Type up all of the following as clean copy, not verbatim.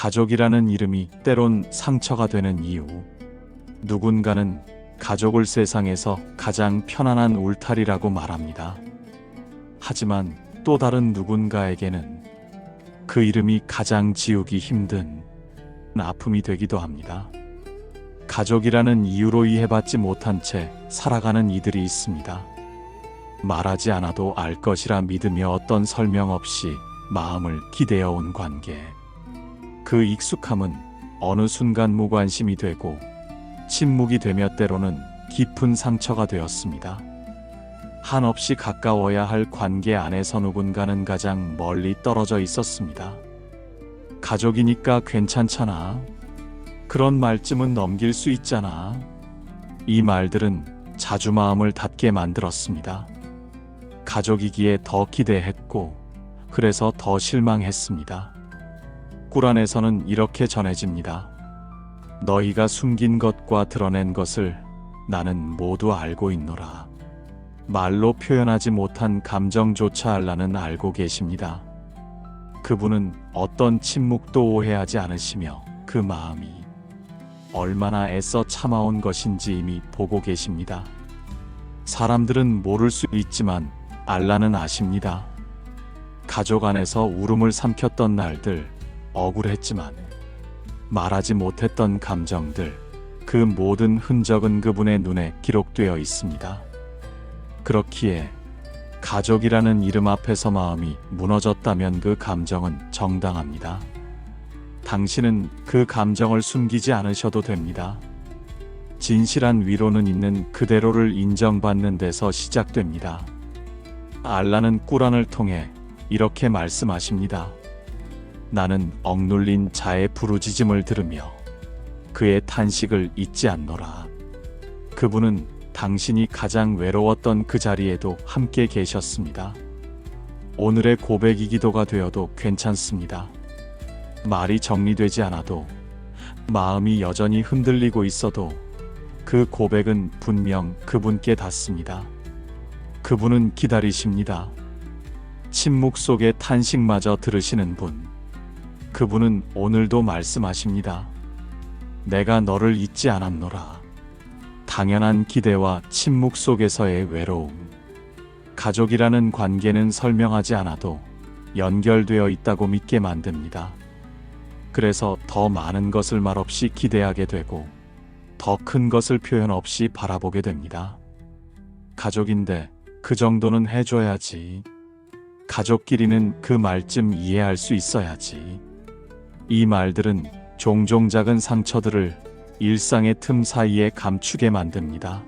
가족이라는 이름이 때론 상처가 되는 이유. 누군가는 가족을 세상에서 가장 편안한 울타리라고 말합니다. 하지만 또 다른 누군가에게는 그 이름이 가장 지우기 힘든 아픔이 되기도 합니다. 가족이라는 이유로 이해받지 못한 채 살아가는 이들이 있습니다. 말하지 않아도 알 것이라 믿으며 어떤 설명 없이 마음을 기대어 온 관계. 그 익숙함은 어느 순간 무관심이 되고 침묵이 되며 때로는 깊은 상처가 되었습니다. 한없이 가까워야 할 관계 안에서 누군가는 가장 멀리 떨어져 있었습니다. 가족이니까 괜찮잖아. 그런 말쯤은 넘길 수 있잖아. 이 말들은 자주 마음을 닫게 만들었습니다. 가족이기에 더 기대했고, 그래서 더 실망했습니다. 꾸란에서는 이렇게 전해집니다. 너희가 숨긴 것과 드러낸 것을 나는 모두 알고 있노라. 말로 표현하지 못한 감정조차 알라는 알고 계십니다. 그분은 어떤 침묵도 오해하지 않으시며 그 마음이 얼마나 애써 참아온 것인지 이미 보고 계십니다. 사람들은 모를 수 있지만 알라는 아십니다. 가족 안에서 울음을 삼켰던 날들, 억울했지만 말하지 못했던 감정들, 그 모든 흔적은 그분의 눈에 기록되어 있습니다. 그렇기에 가족이라는 이름 앞에서 마음이 무너졌다면 그 감정은 정당합니다. 당신은 그 감정을 숨기지 않으셔도 됩니다. 진실한 위로는 있는 그대로를 인정받는 데서 시작됩니다. 알라는 꾸란을 통해 이렇게 말씀하십니다. 나는 억눌린 자의 부르짖음을 들으며 그의 탄식을 잊지 않노라. 그분은 당신이 가장 외로웠던 그 자리에도 함께 계셨습니다. 오늘의 고백이 기도가 되어도 괜찮습니다. 말이 정리되지 않아도, 마음이 여전히 흔들리고 있어도 그 고백은 분명 그분께 닿습니다. 그분은 기다리십니다. 침묵 속의 탄식마저 들으시는 분. 그분은 오늘도 말씀하십니다. 내가 너를 잊지 않았노라. 당연한 기대와 침묵 속에서의 외로움. 가족이라는 관계는 설명하지 않아도 연결되어 있다고 믿게 만듭니다. 그래서 더 많은 것을 말없이 기대하게 되고 더 큰 것을 표현 없이 바라보게 됩니다. 가족인데 그 정도는 해줘야지. 가족끼리는 그 말쯤 이해할 수 있어야지. 이 말들은 종종 작은 상처들을 일상의 틈 사이에 감추게 만듭니다.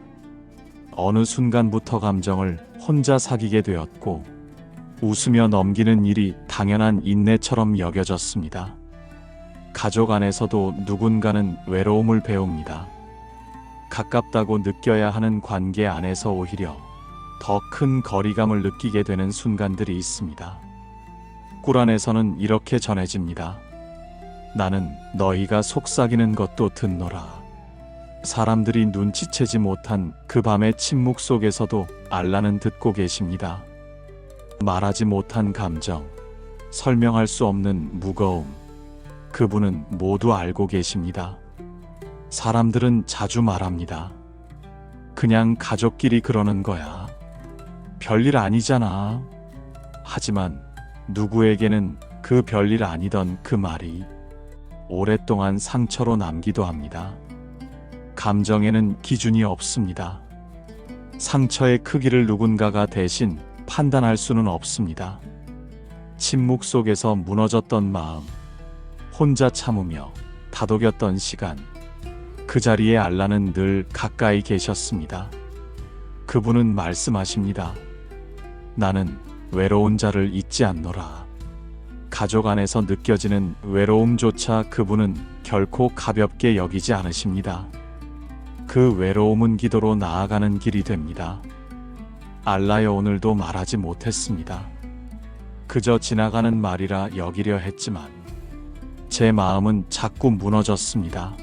어느 순간부터 감정을 혼자 사귀게 되었고, 웃으며 넘기는 일이 당연한 인내처럼 여겨졌습니다. 가족 안에서도 누군가는 외로움을 배웁니다. 가깝다고 느껴야 하는 관계 안에서 오히려 더 큰 거리감을 느끼게 되는 순간들이 있습니다. 꾸란에서는 이렇게 전해집니다. 나는 너희가 속삭이는 것도 듣노라. 사람들이 눈치채지 못한 그 밤의 침묵 속에서도 알라는 듣고 계십니다. 말하지 못한 감정, 설명할 수 없는 무거움, 그분은 모두 알고 계십니다. 사람들은 자주 말합니다. 그냥 가족끼리 그러는 거야. 별일 아니잖아. 하지만 누구에게는 그 별일 아니던 그 말이 오랫동안 상처로 남기도 합니다. 감정에는 기준이 없습니다. 상처의 크기를 누군가가 대신 판단할 수는 없습니다. 침묵 속에서 무너졌던 마음, 혼자 참으며 다독였던 시간, 그 자리에 알라는 늘 가까이 계셨습니다. 그분은 말씀하십니다. 나는 외로운 자를 잊지 않노라. 가족 안에서 느껴지는 외로움조차 그분은 결코 가볍게 여기지 않으십니다. 그 외로움은 기도로 나아가는 길이 됩니다. 알라여, 오늘도 말하지 못했습니다. 그저 지나가는 말이라 여기려 했지만 제 마음은 자꾸 무너졌습니다.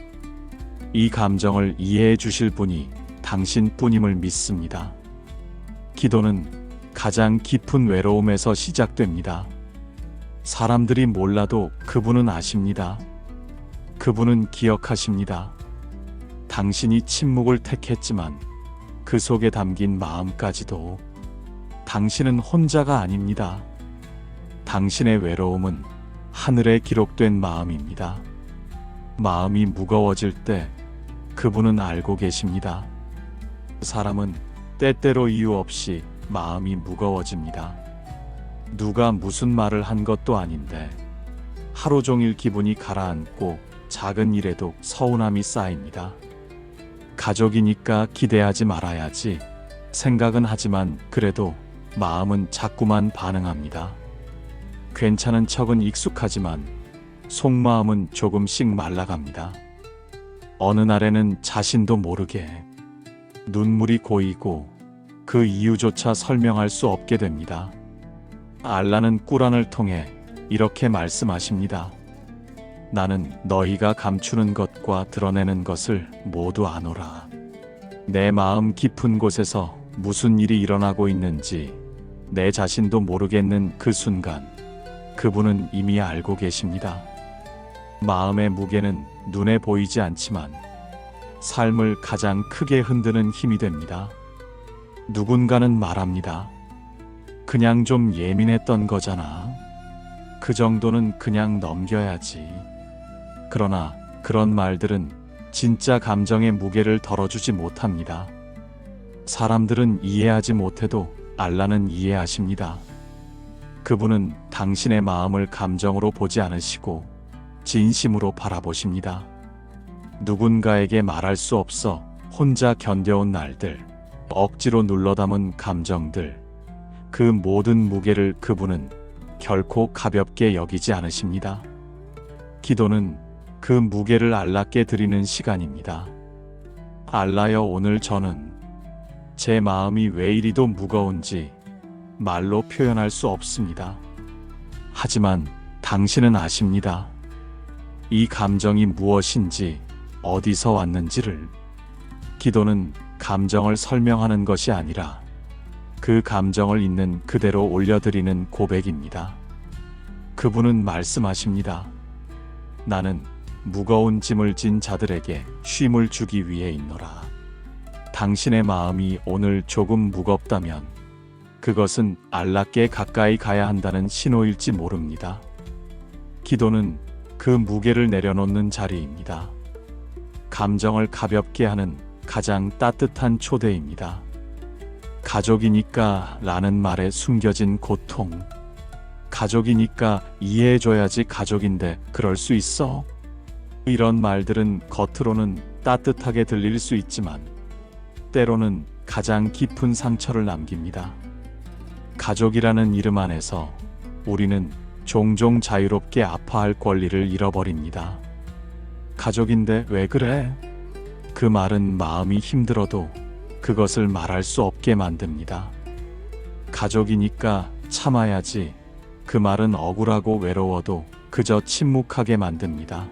이 감정을 이해해 주실 분이 당신뿐임을 믿습니다. 기도는 가장 깊은 외로움에서 시작됩니다. 사람들이 몰라도 그분은 아십니다. 그분은 기억하십니다. 당신이 침묵을 택했지만 그 속에 담긴 마음까지도. 당신은 혼자가 아닙니다. 당신의 외로움은 하늘에 기록된 마음입니다. 마음이 무거워질 때 그분은 알고 계십니다. 사람은 때때로 이유 없이 마음이 무거워집니다. 누가 무슨 말을 한 것도 아닌데 하루 종일 기분이 가라앉고 작은 일에도 서운함이 쌓입니다. 가족이니까 기대하지 말아야지 생각은 하지만 그래도 마음은 자꾸만 반응합니다. 괜찮은 척은 익숙하지만 속마음은 조금씩 말라갑니다. 어느 날에는 자신도 모르게 눈물이 고이고 그 이유조차 설명할 수 없게 됩니다. 알라는 꾸란을 통해 이렇게 말씀하십니다. 나는 너희가 감추는 것과 드러내는 것을 모두 아노라. 내 마음 깊은 곳에서 무슨 일이 일어나고 있는지 내 자신도 모르겠는 그 순간 그분은 이미 알고 계십니다. 마음의 무게는 눈에 보이지 않지만 삶을 가장 크게 흔드는 힘이 됩니다. 누군가는 말합니다. 그냥 좀 예민했던 거잖아. 그 정도는 그냥 넘겨야지. 그러나 그런 말들은 진짜 감정의 무게를 덜어주지 못합니다. 사람들은 이해하지 못해도 알라는 이해하십니다. 그분은 당신의 마음을 감정으로 보지 않으시고 진심으로 바라보십니다. 누군가에게 말할 수 없어 혼자 견뎌온 날들, 억지로 눌러담은 감정들, 그 모든 무게를 그분은 결코 가볍게 여기지 않으십니다. 기도는 그 무게를 알라께 드리는 시간입니다. 알라여, 오늘 저는 제 마음이 왜 이리도 무거운지 말로 표현할 수 없습니다. 하지만 당신은 아십니다. 이 감정이 무엇인지, 어디서 왔는지를. 기도는 감정을 설명하는 것이 아니라 그 감정을 있는 그대로 올려드리는 고백입니다. 그분은 말씀하십니다. 나는 무거운 짐을 진 자들에게 쉼을 주기 위해 있노라. 당신의 마음이 오늘 조금 무겁다면 그것은 알라께 가까이 가야 한다는 신호일지 모릅니다. 기도는 그 무게를 내려놓는 자리입니다. 감정을 가볍게 하는 가장 따뜻한 초대입니다. 가족이니까 라는 말에 숨겨진 고통. 가족이니까 이해해줘야지 가족인데 그럴 수 있어? 이런 말들은 겉으로는 따뜻하게 들릴 수 있지만 때로는 가장 깊은 상처를 남깁니다. 가족이라는 이름 안에서 우리는 종종 자유롭게 아파할 권리를 잃어버립니다. 가족인데 왜 그래? 그 말은 마음이 힘들어도 그것을 말할 수 없게 만듭니다. 가족이니까 참아야지. 그 말은 억울하고 외로워도 그저 침묵하게 만듭니다.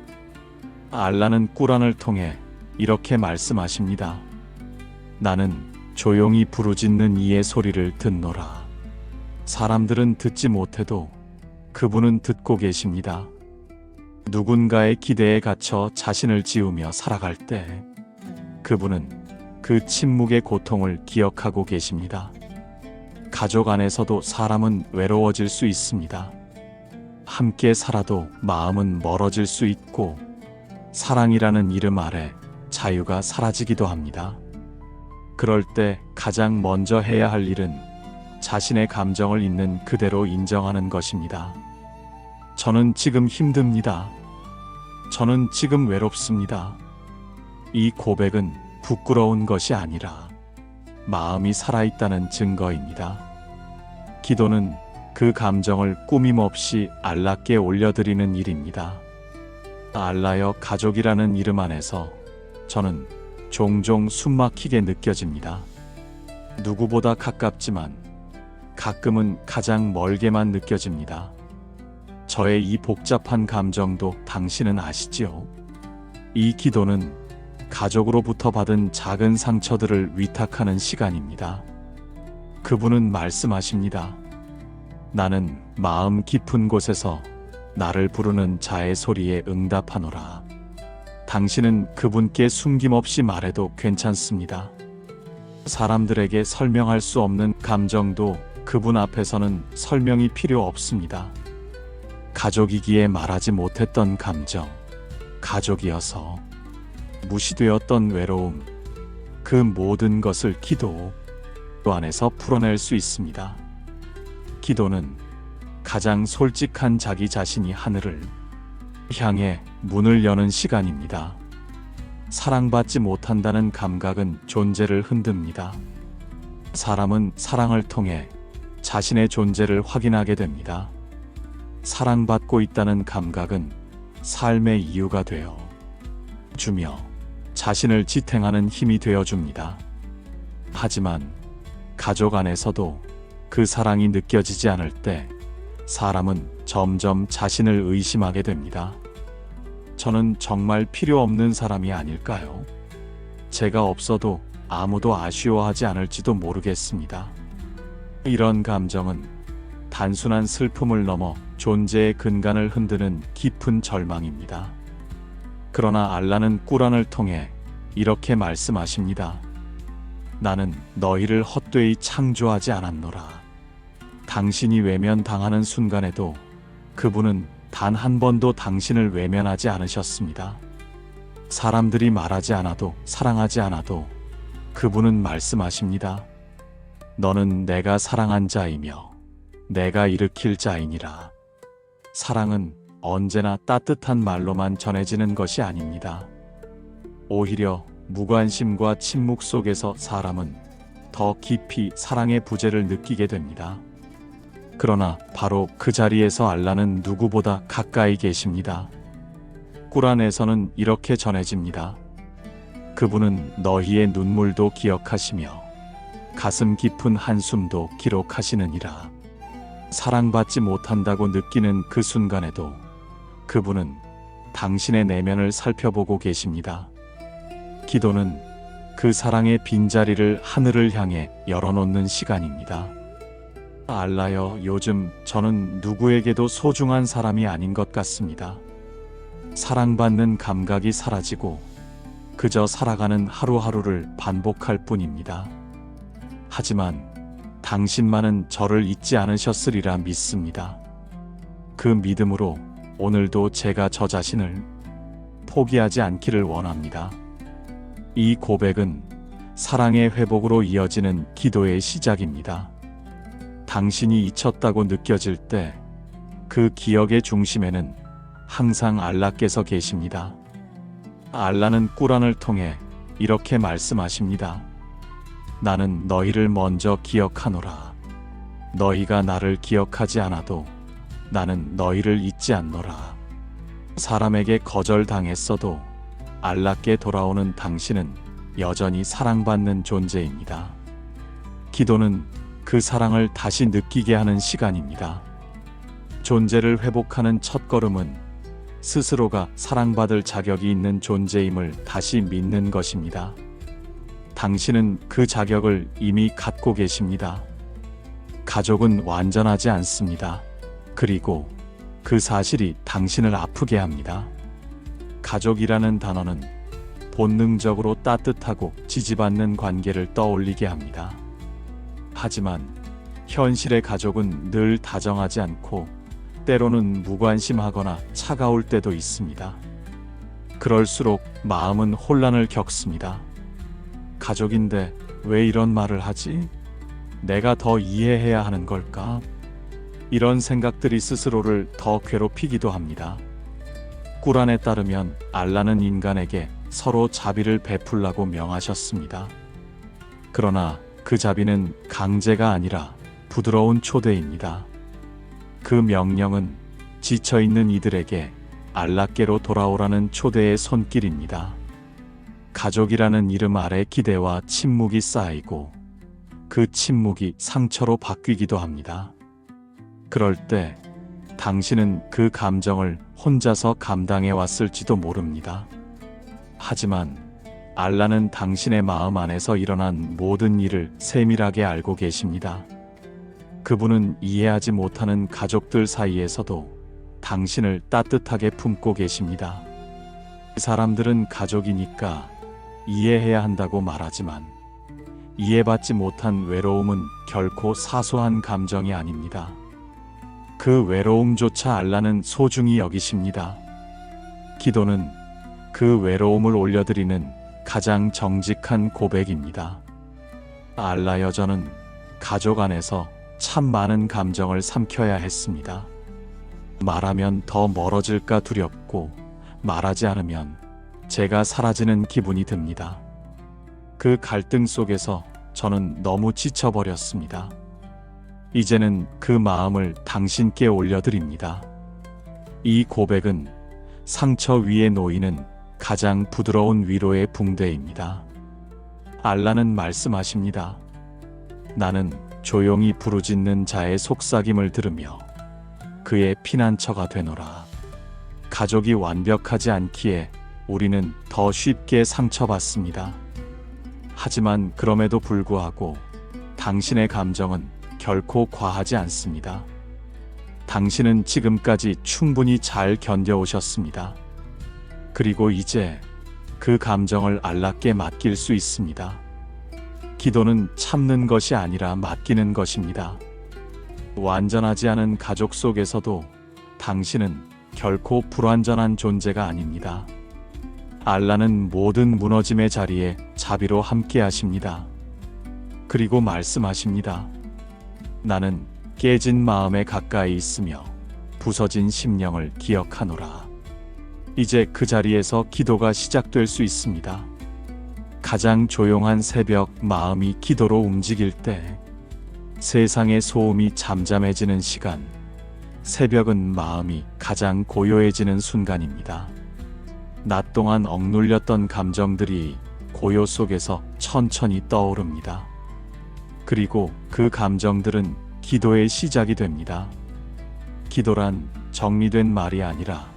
알라는 꾸란을 통해 이렇게 말씀하십니다. 나는 조용히 부르짖는 이의 소리를 듣노라. 사람들은 듣지 못해도 그분은 듣고 계십니다. 누군가의 기대에 갇혀 자신을 지우며 살아갈 때 그분은 그 침묵의 고통을 기억하고 계십니다. 가족 안에서도 사람은 외로워질 수 있습니다. 함께 살아도 마음은 멀어질 수 있고 사랑이라는 이름 아래 자유가 사라지기도 합니다. 그럴 때 가장 먼저 해야 할 일은 자신의 감정을 있는 그대로 인정하는 것입니다. 저는 지금 힘듭니다. 저는 지금 외롭습니다. 이 고백은 부끄러운 것이 아니라 마음이 살아있다는 증거입니다. 기도는 그 감정을 꾸밈없이 알라께 올려드리는 일입니다. 알라여, 가족이라는 이름 안에서 저는 종종 숨막히게 느껴집니다. 누구보다 가깝지만 가끔은 가장 멀게만 느껴집니다. 저의 이 복잡한 감정도 당신은 아시지요? 이 기도는 가족으로부터 받은 작은 상처들을 위탁하는 시간입니다. 그분은 말씀하십니다. 나는 마음 깊은 곳에서 나를 부르는 자의 소리에 응답하노라. 당신은 그분께 숨김없이 말해도 괜찮습니다. 사람들에게 설명할 수 없는 감정도 그분 앞에서는 설명이 필요 없습니다. 가족이기에 말하지 못했던 감정, 가족이어서 무시되었던 외로움, 그 모든 것을 기도 안에서 풀어낼 수 있습니다. 기도는 가장 솔직한 자기 자신이 하늘을 향해 문을 여는 시간입니다. 사랑받지 못한다는 감각은 존재를 흔듭니다. 사람은 사랑을 통해 자신의 존재를 확인하게 됩니다. 사랑받고 있다는 감각은 삶의 이유가 되어 주며 자신을 지탱하는 힘이 되어 줍니다. 하지만 가족 안에서도 그 사랑이 느껴지지 않을 때 사람은 점점 자신을 의심하게 됩니다. 저는 정말 필요 없는 사람이 아닐까요? 제가 없어도 아무도 아쉬워하지 않을지도 모르겠습니다. 이런 감정은 단순한 슬픔을 넘어 존재의 근간을 흔드는 깊은 절망입니다. 그러나 알라는 꾸란을 통해 이렇게 말씀하십니다. 나는 너희를 헛되이 창조하지 않았노라. 당신이 외면당하는 순간에도 그분은 단 한 번도 당신을 외면하지 않으셨습니다. 사람들이 말하지 않아도, 사랑하지 않아도 그분은 말씀하십니다. 너는 내가 사랑한 자이며 내가 일으킬 자이니라. 사랑은 언제나 따뜻한 말로만 전해지는 것이 아닙니다. 오히려 무관심과 침묵 속에서 사람은 더 깊이 사랑의 부재를 느끼게 됩니다. 그러나 바로 그 자리에서 알라는 누구보다 가까이 계십니다. 꾸란에서는 이렇게 전해집니다. 그분은 너희의 눈물도 기억하시며 가슴 깊은 한숨도 기록하시느니라. 사랑받지 못한다고 느끼는 그 순간에도 그분은 당신의 내면을 살펴보고 계십니다. 기도는 그 사랑의 빈자리를 하늘을 향해 열어놓는 시간입니다. 알라여, 요즘 저는 누구에게도 소중한 사람이 아닌 것 같습니다. 사랑받는 감각이 사라지고 그저 살아가는 하루하루를 반복할 뿐입니다. 하지만 당신만은 저를 잊지 않으셨으리라 믿습니다. 그 믿음으로 오늘도 제가 저 자신을 포기하지 않기를 원합니다. 이 고백은 사랑의 회복으로 이어지는 기도의 시작입니다. 당신이 잊혔다고 느껴질 때 그 기억의 중심에는 항상 알라께서 계십니다. 알라는 꾸란을 통해 이렇게 말씀하십니다. 나는 너희를 먼저 기억하노라. 너희가 나를 기억하지 않아도 나는 너희를 잊지 않노라. 사람에게 거절당했어도 알라께 돌아오는 당신은 여전히 사랑받는 존재입니다. 기도는 그 사랑을 다시 느끼게 하는 시간입니다. 존재를 회복하는 첫걸음은 스스로가 사랑받을 자격이 있는 존재임을 다시 믿는 것입니다. 당신은 그 자격을 이미 갖고 계십니다. 가족은 완전하지 않습니다. 그리고 그 사실이 당신을 아프게 합니다. 가족이라는 단어는 본능적으로 따뜻하고 지지받는 관계를 떠올리게 합니다. 하지만 현실의 가족은 늘 다정하지 않고 때로는 무관심하거나 차가울 때도 있습니다. 그럴수록 마음은 혼란을 겪습니다. 가족인데 왜 이런 말을 하지? 내가 더 이해해야 하는 걸까? 이런 생각들이 스스로를 더 괴롭히기도 합니다. 꾸란에 따르면 알라는 인간에게 서로 자비를 베풀라고 명하셨습니다. 그러나 그 자비는 강제가 아니라 부드러운 초대입니다. 그 명령은 지쳐있는 이들에게 알라께로 돌아오라는 초대의 손길입니다. 가족이라는 이름 아래 기대와 침묵이 쌓이고 그 침묵이 상처로 바뀌기도 합니다. 그럴 때 당신은 그 감정을 혼자서 감당해 왔을지도 모릅니다. 하지만 알라는 당신의 마음 안에서 일어난 모든 일을 세밀하게 알고 계십니다. 그분은 이해하지 못하는 가족들 사이에서도 당신을 따뜻하게 품고 계십니다. 사람들은 가족이니까 이해해야 한다고 말하지만 이해받지 못한 외로움은 결코 사소한 감정이 아닙니다. 그 외로움조차 알라는 소중히 여기십니다. 기도는 그 외로움을 올려드리는 가장 정직한 고백입니다. 알라여, 저는 가족 안에서 참 많은 감정을 삼켜야 했습니다. 말하면 더 멀어질까 두렵고 말하지 않으면 제가 사라지는 기분이 듭니다. 그 갈등 속에서 저는 너무 지쳐버렸습니다. 이제는 그 마음을 당신께 올려드립니다. 이 고백은 상처 위에 놓이는 가장 부드러운 위로의 붕대입니다. 알라는 말씀하십니다. 나는 조용히 부르짖는 자의 속삭임을 들으며 그의 피난처가 되노라. 가족이 완벽하지 않기에 우리는 더 쉽게 상처받습니다. 하지만 그럼에도 불구하고 당신의 감정은 결코 과하지 않습니다. 당신은 지금까지 충분히 잘 견뎌오셨습니다. 그리고 이제 그 감정을 알라께 맡길 수 있습니다. 기도는 참는 것이 아니라 맡기는 것입니다. 완전하지 않은 가족 속에서도 당신은 결코 불완전한 존재가 아닙니다. 알라는 모든 무너짐의 자리에 자비로 함께 하십니다. 그리고 말씀하십니다. 나는 깨진 마음에 가까이 있으며 부서진 심령을 기억하노라. 이제 그 자리에서 기도가 시작될 수 있습니다. 가장 조용한 새벽, 마음이 기도로 움직일 때, 세상의 소음이 잠잠해지는 시간, 새벽은 마음이 가장 고요해지는 순간입니다. 낮 동안 억눌렸던 감정들이 고요 속에서 천천히 떠오릅니다. 그리고 그 감정들은 기도의 시작이 됩니다. 기도란 정리된 말이 아니라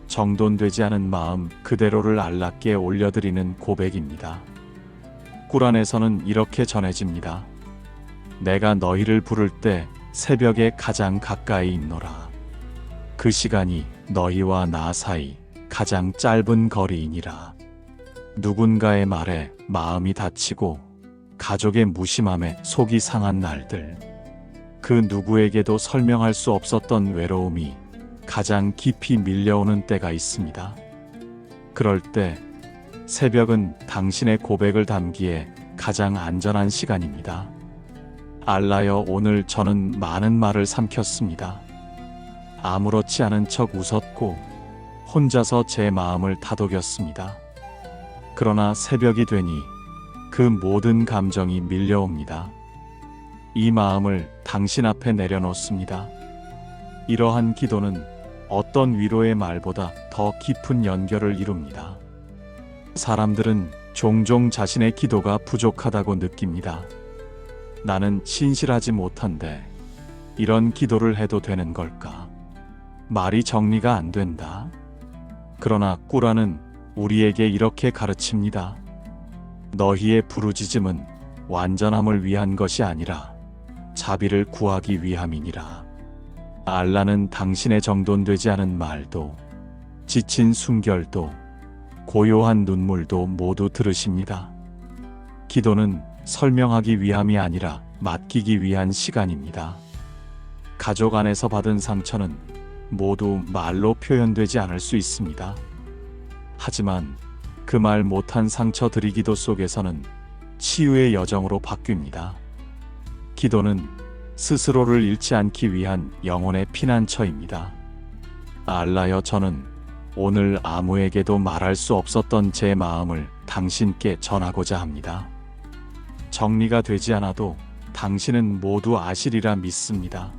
정돈되지 않은 마음 그대로를 알라께 올려드리는 고백입니다. 꾸란에서는 이렇게 전해집니다. 내가 너희를 부를 때 새벽에 가장 가까이 있노라. 그 시간이 너희와 나 사이 가장 짧은 거리이니라. 누군가의 말에 마음이 다치고 가족의 무심함에 속이 상한 날들, 그 누구에게도 설명할 수 없었던 외로움이 가장 깊이 밀려오는 때가 있습니다. 그럴 때 새벽은 당신의 고백을 담기에 가장 안전한 시간입니다. 알라여, 오늘 저는 많은 말을 삼켰습니다. 아무렇지 않은 척 웃었고 혼자서 제 마음을 다독였습니다. 그러나 새벽이 되니 그 모든 감정이 밀려옵니다. 이 마음을 당신 앞에 내려놓습니다. 이러한 기도는 어떤 위로의 말보다 더 깊은 연결을 이룹니다. 사람들은 종종 자신의 기도가 부족하다고 느낍니다. 나는 신실하지 못한데 이런 기도를 해도 되는 걸까? 말이 정리가 안 된다. 그러나 꾸란은 우리에게 이렇게 가르칩니다. 너희의 부르짖음은 완전함을 위한 것이 아니라 자비를 구하기 위함이니라. 알라는 당신의 정돈되지 않은 말도, 지친 숨결도, 고요한 눈물도 모두 들으십니다. 기도는 설명하기 위함이 아니라 맡기기 위한 시간입니다. 가족 안에서 받은 상처는 모두 말로 표현되지 않을 수 있습니다. 하지만 그 말 못한 상처들이 기도 속에서는 치유의 여정으로 바뀝니다. 기도는 스스로를 잃지 않기 위한 영혼의 피난처입니다. 알라여, 저는 오늘 아무에게도 말할 수 없었던 제 마음을 당신께 전하고자 합니다. 정리가 되지 않아도 당신은 모두 아시리라 믿습니다.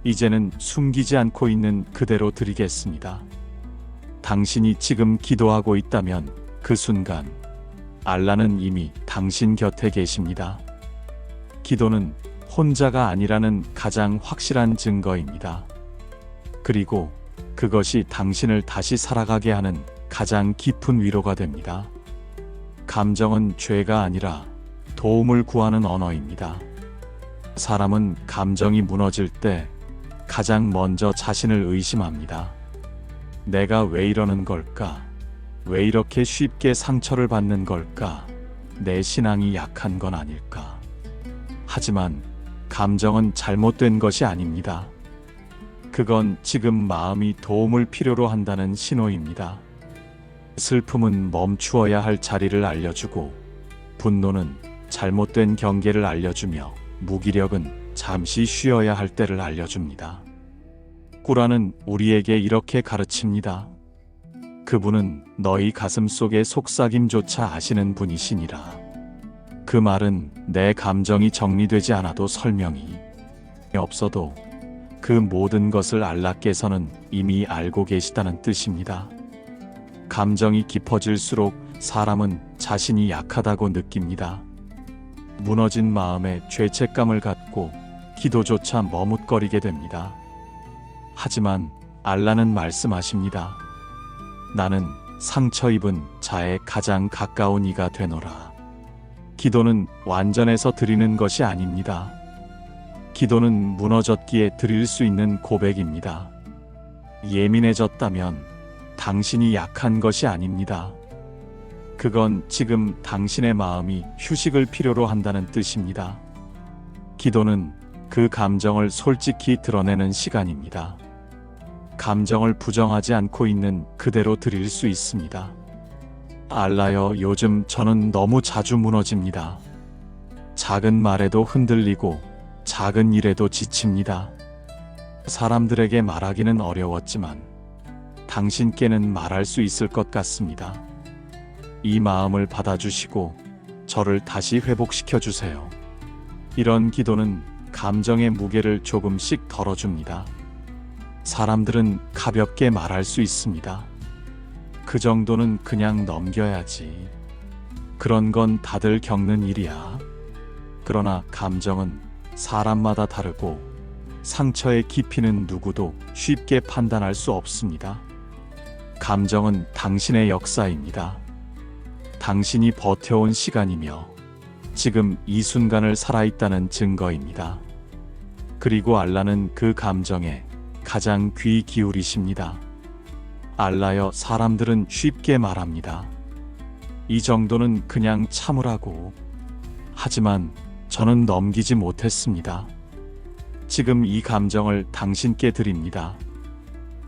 이제는 숨기지 않고 있는 그대로 드리겠습니다. 당신이 지금 기도하고 있다면 그 순간 알라는 이미 당신 곁에 계십니다. 기도는 혼자가 아니라는 가장 확실한 증거입니다. 그리고 그것이 당신을 다시 살아가게 하는 가장 깊은 위로가 됩니다. 감정은 죄가 아니라 도움을 구하는 언어입니다. 사람은 감정이 무너질 때 가장 먼저 자신을 의심합니다. 내가 왜 이러는 걸까? 왜 이렇게 쉽게 상처를 받는 걸까? 내 신앙이 약한 건 아닐까? 하지만 감정은 잘못된 것이 아닙니다. 그건 지금 마음이 도움을 필요로 한다는 신호입니다. 슬픔은 멈추어야 할 자리를 알려주고, 분노는 잘못된 경계를 알려주며, 무기력은 잠시 쉬어야 할 때를 알려줍니다. 꾸라는 우리에게 이렇게 가르칩니다. 그분은 너희 가슴 속의 속삭임조차 아시는 분이시니라. 그 말은 내 감정이 정리되지 않아도 설명이 없어도 그 모든 것을 알라께서는 이미 알고 계시다는 뜻입니다. 감정이 깊어질수록 사람은 자신이 약하다고 느낍니다. 무너진 마음에 죄책감을 갖고 기도조차 머뭇거리게 됩니다. 하지만 알라는 말씀하십니다. 나는 상처 입은 자의 가장 가까운 이가 되노라. 기도는 완전해서 드리는 것이 아닙니다. 기도는 무너졌기에 드릴 수 있는 고백입니다. 예민해졌다면 당신이 약한 것이 아닙니다. 그건 지금 당신의 마음이 휴식을 필요로 한다는 뜻입니다. 기도는 그 감정을 솔직히 드러내는 시간입니다. 감정을 부정하지 않고 있는 그대로 드릴 수 있습니다. 알라여, 요즘 저는 너무 자주 무너집니다. 작은 말에도 흔들리고 작은 일에도 지칩니다. 사람들에게 말하기는 어려웠지만 당신께는 말할 수 있을 것 같습니다. 이 마음을 받아주시고 저를 다시 회복시켜 주세요. 이런 기도는 감정의 무게를 조금씩 덜어줍니다. 사람들은 가볍게 말할 수 있습니다. 그 정도는 그냥 넘겨야지. 그런 건 다들 겪는 일이야. 그러나 감정은 사람마다 다르고 상처의 깊이는 누구도 쉽게 판단할 수 없습니다. 감정은 당신의 역사입니다. 당신이 버텨온 시간이며 지금 이 순간을 살아있다는 증거입니다. 그리고 알라는 그 감정에 가장 귀 기울이십니다. 알라여, 사람들은 쉽게 말합니다. 이 정도는 그냥 참으라고. 하지만 저는 넘기지 못했습니다. 지금 이 감정을 당신께 드립니다.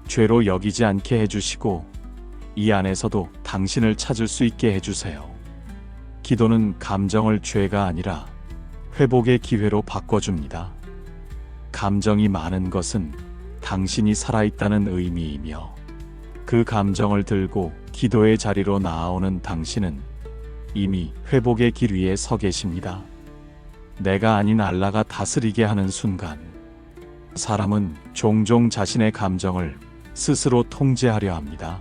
죄로 여기지 않게 해주시고 이 안에서도 당신을 찾을 수 있게 해주세요. 기도는 감정을 죄가 아니라 회복의 기회로 바꿔줍니다. 감정이 많은 것은 당신이 살아있다는 의미이며 그 감정을 들고 기도의 자리로 나아오는 당신은 이미 회복의 길 위에 서 계십니다. 내가 아닌 알라가 다스리게 하는 순간, 사람은 종종 자신의 감정을 스스로 통제하려 합니다.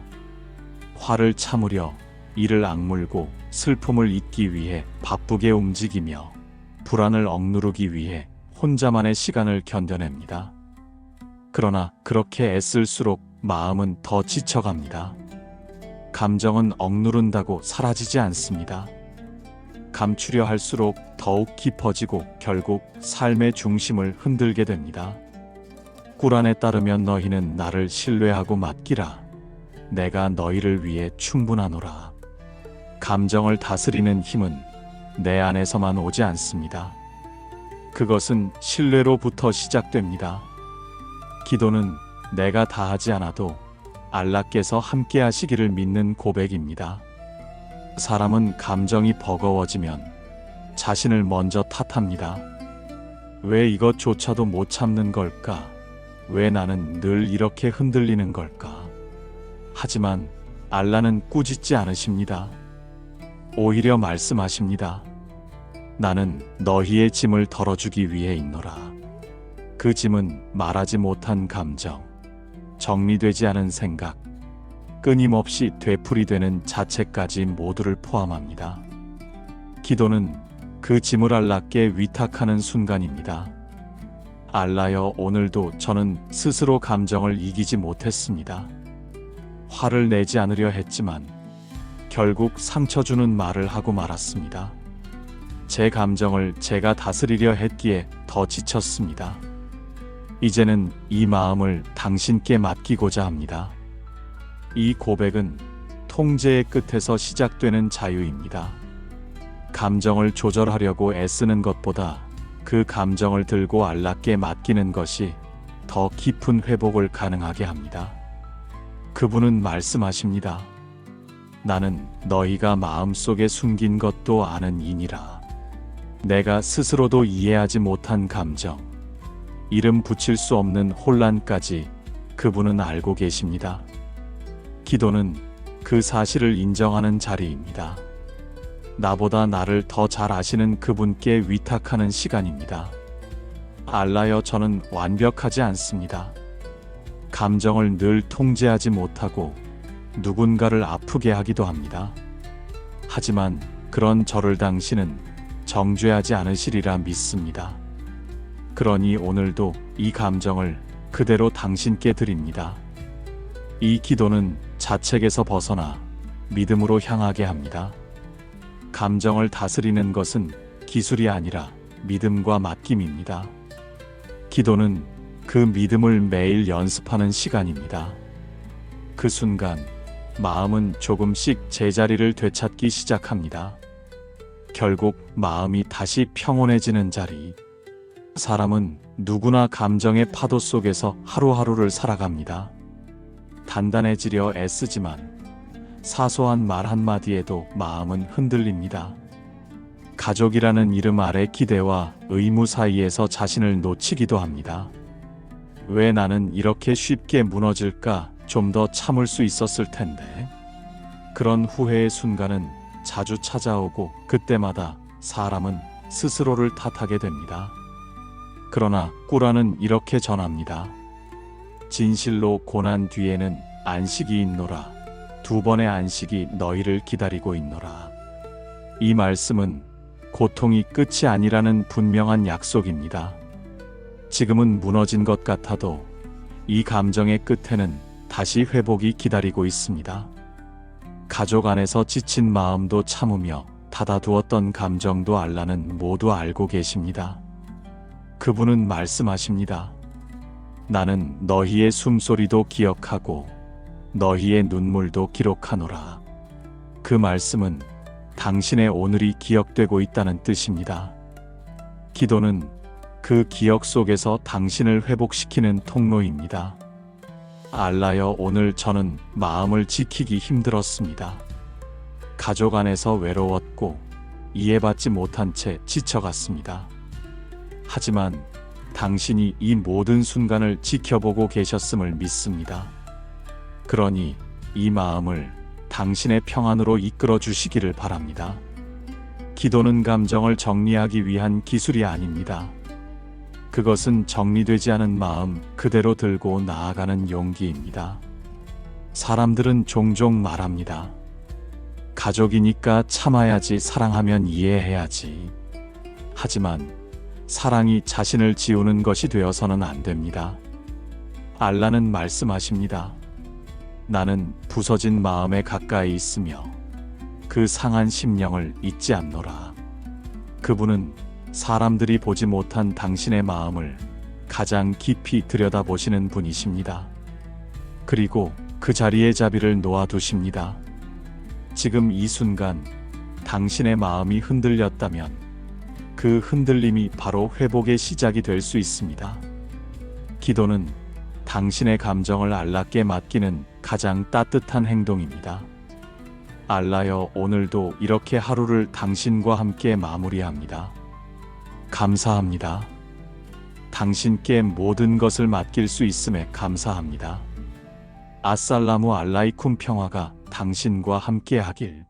화를 참으려, 이를 악물고 슬픔을 잊기 위해 바쁘게 움직이며 불안을 억누르기 위해 혼자만의 시간을 견뎌냅니다. 그러나 그렇게 애쓸수록 마음은 더 지쳐갑니다. 감정은 억누른다고 사라지지 않습니다. 감추려 할수록 더욱 깊어지고 결국 삶의 중심을 흔들게 됩니다. 꾸란에 따르면 너희는 나를 신뢰하고 맡기라. 내가 너희를 위해 충분하노라. 감정을 다스리는 힘은 내 안에서만 오지 않습니다. 그것은 신뢰로부터 시작됩니다. 기도는 내가 다 하지 않아도 알라께서 함께 하시기를 믿는 고백입니다. 사람은 감정이 버거워지면 자신을 먼저 탓합니다. 왜 이것조차도 못 참는 걸까? 왜 나는 늘 이렇게 흔들리는 걸까? 하지만 알라는 꾸짖지 않으십니다. 오히려 말씀하십니다. 나는 너희의 짐을 덜어주기 위해 있노라. 그 짐은 말하지 못한 감정, 정리되지 않은 생각, 끊임없이 되풀이되는 자책까지 모두를 포함합니다. 기도는 그 짐을 알라께 위탁하는 순간입니다. 알라여, 오늘도 저는 스스로 감정을 이기지 못했습니다. 화를 내지 않으려 했지만 결국 상처 주는 말을 하고 말았습니다. 제 감정을 제가 다스리려 했기에 더 지쳤습니다. 이제는 이 마음을 당신께 맡기고자 합니다. 이 고백은 통제의 끝에서 시작되는 자유입니다. 감정을 조절하려고 애쓰는 것보다 그 감정을 들고 알랍게 맡기는 것이 더 깊은 회복을 가능하게 합니다. 그분은 말씀하십니다. 나는 너희가 마음속에 숨긴 것도 아는 이니라. 내가 스스로도 이해하지 못한 감정, 이름 붙일 수 없는 혼란까지 그분은 알고 계십니다. 기도는 그 사실을 인정하는 자리입니다. 나보다 나를 더 잘 아시는 그분께 위탁하는 시간입니다. 알라여, 저는 완벽하지 않습니다. 감정을 늘 통제하지 못하고 누군가를 아프게 하기도 합니다. 하지만 그런 저를 당신은 정죄하지 않으시리라 믿습니다. 그러니 오늘도 이 감정을 그대로 당신께 드립니다. 이 기도는 자책에서 벗어나 믿음으로 향하게 합니다. 감정을 다스리는 것은 기술이 아니라 믿음과 맡김입니다. 기도는 그 믿음을 매일 연습하는 시간입니다. 그 순간 마음은 조금씩 제자리를 되찾기 시작합니다. 결국 마음이 다시 평온해지는 자리. 사람은 누구나 감정의 파도 속에서 하루하루를 살아갑니다. 단단해지려 애쓰지만 사소한 말 한마디에도 마음은 흔들립니다. 가족이라는 이름 아래 기대와 의무 사이에서 자신을 놓치기도 합니다. 왜 나는 이렇게 쉽게 무너질까? 좀 더 참을 수 있었을 텐데. 그런 후회의 순간은 자주 찾아오고 그때마다 사람은 스스로를 탓하게 됩니다. 그러나 꾸라는 이렇게 전합니다. 진실로 고난 뒤에는 안식이 있노라. 두 번의 안식이 너희를 기다리고 있노라. 이 말씀은 고통이 끝이 아니라는 분명한 약속입니다. 지금은 무너진 것 같아도 이 감정의 끝에는 다시 회복이 기다리고 있습니다. 가족 안에서 지친 마음도 참으며 닫아두었던 감정도 알라는 모두 알고 계십니다. 그분은 말씀하십니다. 나는 너희의 숨소리도 기억하고 너희의 눈물도 기록하노라. 그 말씀은 당신의 오늘이 기억되고 있다는 뜻입니다. 기도는 그 기억 속에서 당신을 회복시키는 통로입니다. 알라여, 오늘 저는 마음을 지키기 힘들었습니다. 가족 안에서 외로웠고 이해받지 못한 채 지쳐갔습니다. 하지만 당신이 이 모든 순간을 지켜보고 계셨음을 믿습니다. 그러니 이 마음을 당신의 평안으로 이끌어 주시기를 바랍니다. 기도는 감정을 정리하기 위한 기술이 아닙니다. 그것은 정리되지 않은 마음 그대로 들고 나아가는 용기입니다. 사람들은 종종 말합니다. 가족이니까 참아야지, 사랑하면 이해해야지. 하지만 사랑이 자신을 지우는 것이 되어서는 안 됩니다. 알라는 말씀하십니다. 나는 부서진 마음에 가까이 있으며 그 상한 심령을 잊지 않노라. 그분은 사람들이 보지 못한 당신의 마음을 가장 깊이 들여다보시는 분이십니다. 그리고 그 자리에 자비를 놓아두십니다. 지금 이 순간 당신의 마음이 흔들렸다면 그 흔들림이 바로 회복의 시작이 될 수 있습니다. 기도는 당신의 감정을 알라께 맡기는 가장 따뜻한 행동입니다. 알라여, 오늘도 이렇게 하루를 당신과 함께 마무리합니다. 감사합니다. 당신께 모든 것을 맡길 수 있음에 감사합니다. 아살라무 알라이쿰, 평화가 당신과 함께 하길.